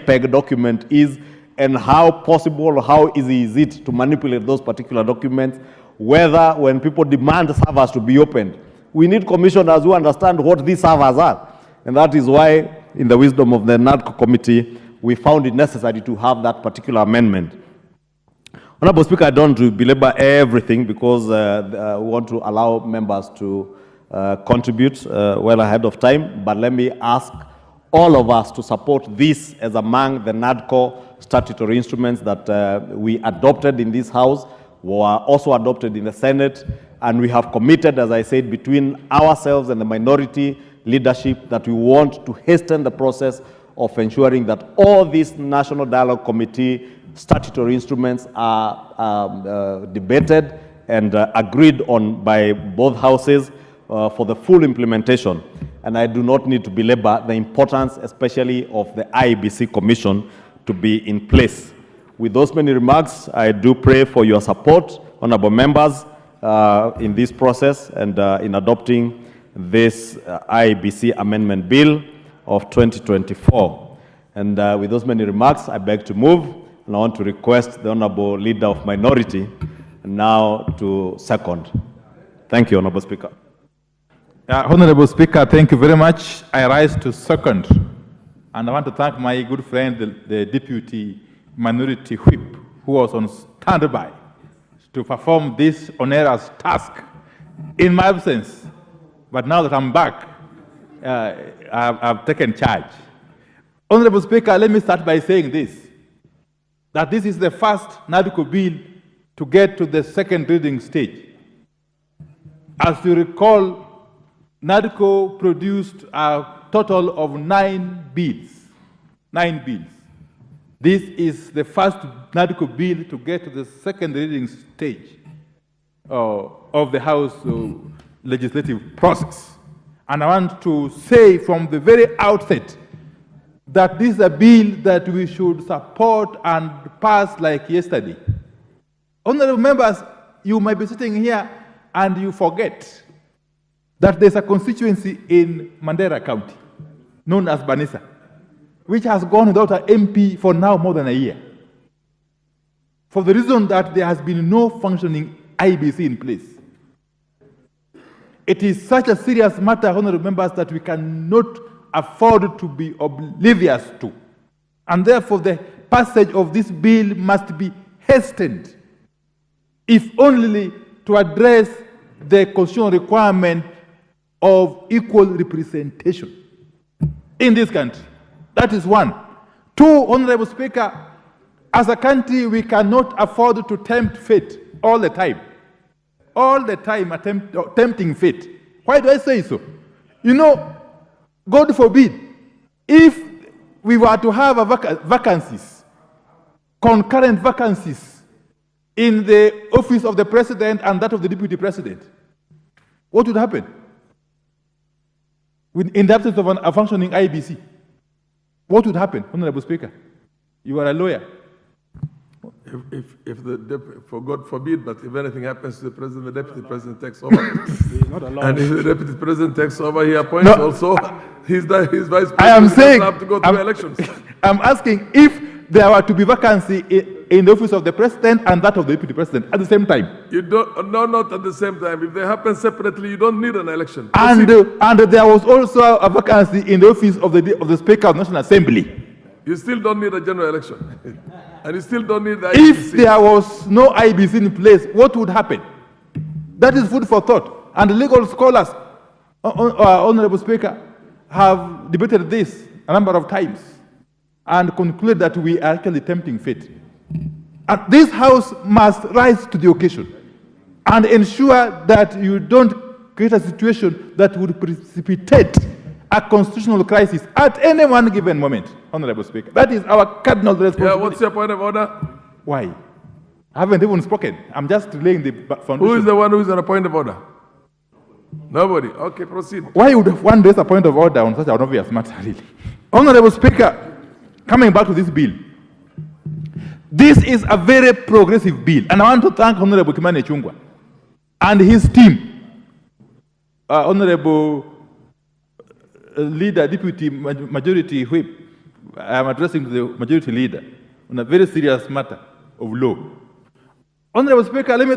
JPEG document is and how possible, how easy is it to manipulate those particular documents, whether when people demand servers to be opened, we need commissioners who understand what these servers are. And that is why, in the wisdom of the NADCO committee, we found it necessary to have that particular amendment. Honorable Speaker, I don't want to belabor everything because we want to allow members to contribute well ahead of time, but let me ask all of us to support this as among the NADCO statutory instruments that we adopted in this House, were also adopted in the Senate, and we have committed, as I said, between ourselves and the minority leadership that we want to hasten the process of ensuring that all these National Dialogue Committee statutory instruments are debated and agreed on by both houses for the full implementation. And I do not need to belabor the importance, especially of the Iebc Commission, to be in place. With those many remarks, I do pray for your support, honorable members, in this process and in adopting this Iebc Amendment Bill of 2024. And with those many remarks, I beg to move, and I want to request the Honorable Leader of Minority now to second. Thank you, Honorable Speaker. Honorable Speaker, thank you very much. I rise to second. And I want to thank my good friend, the Deputy Minority Whip, who was on standby to perform this onerous task in my absence. But now that I'm back, I've taken charge. Honorable Speaker, let me start by saying this, that this is the first NADCO bill to get to the second reading stage. As you recall, NADCO produced a total of 9 bills. 9 bills. This is the first NADCO bill to get to the second reading stage of the House legislative process. And I want to say from the very outset that this is a bill that we should support and pass like yesterday. Honorable members, you might be sitting here and you forget that there's a constituency in Mandera County known as Banisa, which has gone without an MP for now more than a year, for the reason that there has been no functioning IBC in place. It is such a serious matter, honorable members, that we cannot afford to be oblivious to. And therefore, the passage of this bill must be hastened, if only to address the constitutional requirement of equal representation in this country. That is one. Two, Honorable Speaker, as a country, we cannot afford to tempt fate all the time. All the time tempting fate. Why do I say so? You know, God forbid, if we were to have vacancies, concurrent vacancies in the office of the president and that of the deputy president, what would happen? In the absence of a functioning IBC, what would happen, Honorable Speaker? You are a lawyer. For God forbid, but if anything happens to the president, the deputy president takes over. And if the deputy president takes over, he appoints also his vice president. I am saying, have to go through elections. I'm asking if there were to be vacancy in the office of the president and that of the deputy president at the same time. You don't, no, not at the same time. If they happen separately, you don't need an election. And there was also a vacancy in the office of the Speaker of the National Assembly. You still don't need a general election. And you still don't need the IBC. If there was no IBC in place, what would happen? That is food for thought. And the legal scholars, Honorable Speaker, have debated this a number of times and concluded that we are actually tempting fate. And this House must rise to the occasion and ensure that you don't create a situation that would precipitate a constitutional crisis at any one given moment, Honorable Speaker. That is our cardinal responsibility. Yeah, what's your point of order? Why? I haven't even spoken. I'm just laying the foundation. Who is the one who is on a point of order? Nobody. Okay, proceed. Why would one raise a point of order on such an obvious matter, really? Honorable Speaker, coming back to this bill, this is a very progressive bill, and I want to thank Honorable Kimani Ichunwa and his team, Honorable Leader, Deputy Majority Whip, I am addressing the majority leader on a very serious matter of law. Honorable Speaker, let me